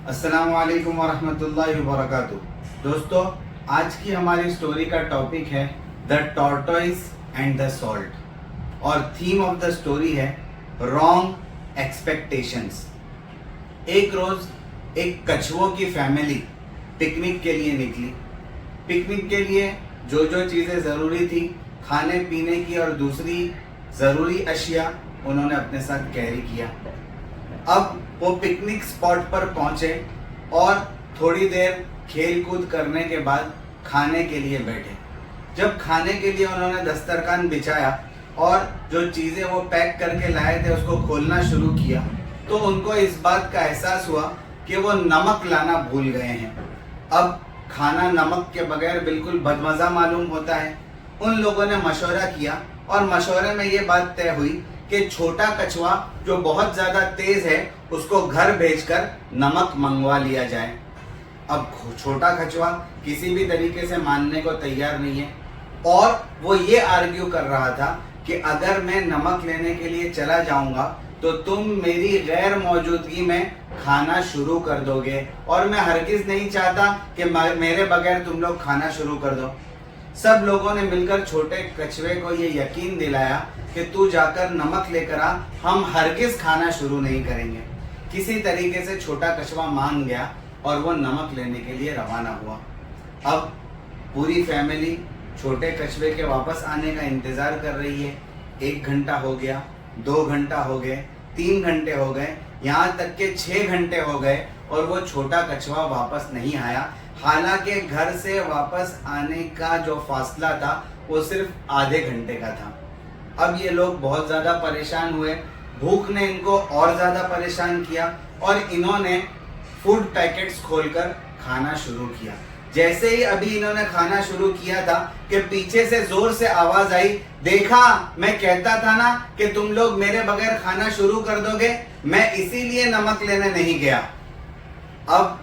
अस्सलामु अलैकुम वरहमतुल्लाहि वबरकातुहू। दोस्तों, आज की हमारी स्टोरी का टॉपिक है the tortoise and the salt और थीम ऑफ द स्टोरी है रॉन्ग एक्सपेक्टेशंस। एक रोज एक कछुओं की फैमिली पिकनिक के लिए निकली। पिकनिक के लिए जो जो चीज़ें ज़रूरी थी खाने पीने की और दूसरी ज़रूरी अशिया उन्होंने अपने साथ कैरी किया। अब वो पिकनिक स्पॉट पर पहुंचे और थोड़ी देर खेल कूद करने के बाद खाने के लिए बैठे। जब खाने के लिए उन्होंने दस्तरखान बिछाया और जो चीज़ें वो पैक करके लाए थे उसको खोलना शुरू किया तो उनको इस बात का एहसास हुआ कि वो नमक लाना भूल गए हैं। अब खाना नमक के बगैर बिल्कुल बदमज़ा मालूम होता है। उन लोगों ने मशवरा किया और मशवरे में ये बात तय हुई कि छोटा कछुआ जो बहुत ज़्यादा तेज़ है उसको घर भेजकर नमक मंगवा लिया जाए। अब छोटा कछुआ किसी भी तरीके से मानने को तैयार नहीं है और वो ये आर्ग्यू कर रहा था कि अगर मैं नमक लेने के लिए चला जाऊंगा तो तुम मेरी गैर मौजूदगी में खाना शुरू कर दोगे और मैं हरगिज़ नहीं चाहता कि मेरे बगैर तुम लोग खाना शुरू कर दो। सब लोगों ने मिलकर छोटे कछुए को ये यकीन दिलाया कि तू जाकर नमक लेकर आ, हम हरगिज़ खाना शुरू नहीं करेंगे। किसी तरीके से छोटा कछुआ मान गया और वो नमक लेने के लिए रवाना हुआ। अब पूरी फैमिली छोटे कछुए के वापस आने का इंतज़ार कर रही है। 1 घंटा हो गया, 2 घंटा हो गए, 3 घंटे हो गए, यहाँ तक के 6 घंटे हो गए और वो छोटा कछुआ वापस नहीं आया। हालांकि घर से वापस आने का जो फासला था वो सिर्फ आधे घंटे का था। अब ये लोग बहुत ज़्यादा परेशान हुए। भूख ने इनको और ज़्यादा परेशान किया और इन्होंने फूड पैकेट्स खोलकर खाना शुरू किया। जैसे ही अभी इन्होंने खाना शुरू किया था कि पीछे से जोर से आवाज आई, देखा मैं कहता था ना कि तुम लोग मेरे बगैर खाना शुरू कर दोगे, मैं इसीलिए नमक लेने नहीं गया। अब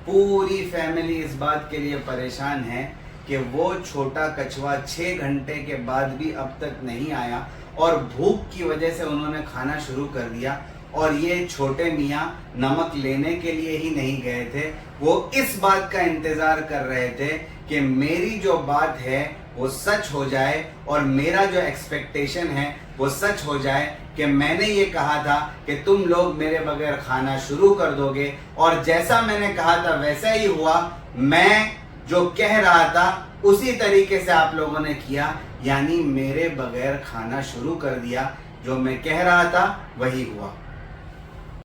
पूरी फैमिली इस बात के लिए परेशान है कि वो छोटा कछुआ 6 घंटे के बाद भी अब तक नहीं आया और भूख की वजह से उन्होंने खाना शुरू कर दिया और ये छोटे मियाँ नमक लेने के लिए ही नहीं गए थे, वो इस बात का इंतज़ार कर रहे थे कि मेरी जो बात है वो सच हो जाए और मेरा जो एक्सपेक्टेशन है वो सच हो जाए कि मैंने ये कहा था कि तुम लोग मेरे बगैर खाना शुरू कर दोगे और जैसा मैंने कहा था वैसा ही हुआ। मैं जो कह रहा था उसी तरीके से आप लोगों ने किया, यानी मेरे बगैर खाना शुरू कर दिया। जो मैं कह रहा था वही हुआ।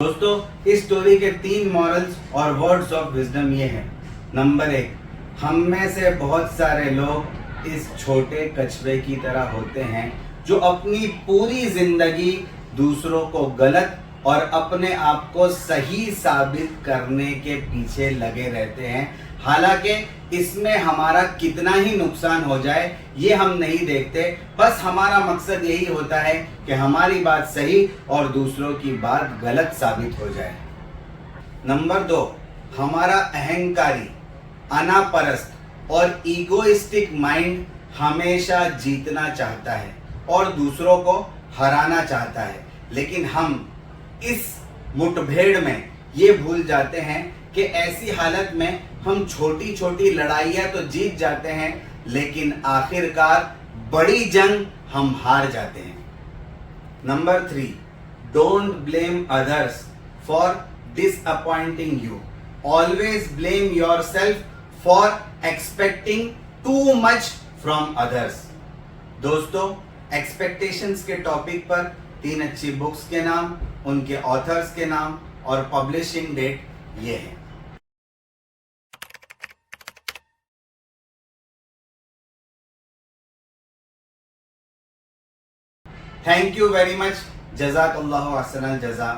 दोस्तों, इस स्टोरी के 3 मॉरल्स और वर्ड्स ऑफ विजडम ये हैं। नंबर 1, हम में से बहुत सारे लोग इस छोटे कछुए की तरह होते हैं जो अपनी पूरी जिंदगी दूसरों को गलत और अपने आप को सही साबित करने के पीछे लगे रहते हैं। हालांकि इसमें हमारा कितना ही नुकसान हो जाए ये हम नहीं देखते, बस हमारा मकसद यही होता है कि हमारी बात सही और दूसरों की बात गलत साबित हो जाए। नंबर 2, हमारा अहंकारी, अनापरस्त और ईगोइस्टिक माइंड हमेशा जीतना चाहता है और दूसरों को हराना चाहता है, लेकिन हम इस मुठभेड़ में ये भूल जाते हैं कि ऐसी हालत में हम छोटी छोटी लड़ाइयाँ तो जीत जाते हैं लेकिन आखिरकार बड़ी जंग हम हार जाते हैं। Number 3, don't blame others for disappointing you, always blame yourself for expecting too much from others. दोस्तों, एक्सपेक्टेशंस के टॉपिक पर 3 अच्छी बुक्स के नाम, उनके ऑथर्स के नाम और पब्लिशिंग डेट ये है। Thank you very much. जज़ाकल्लाहु अहसनल जज़ा।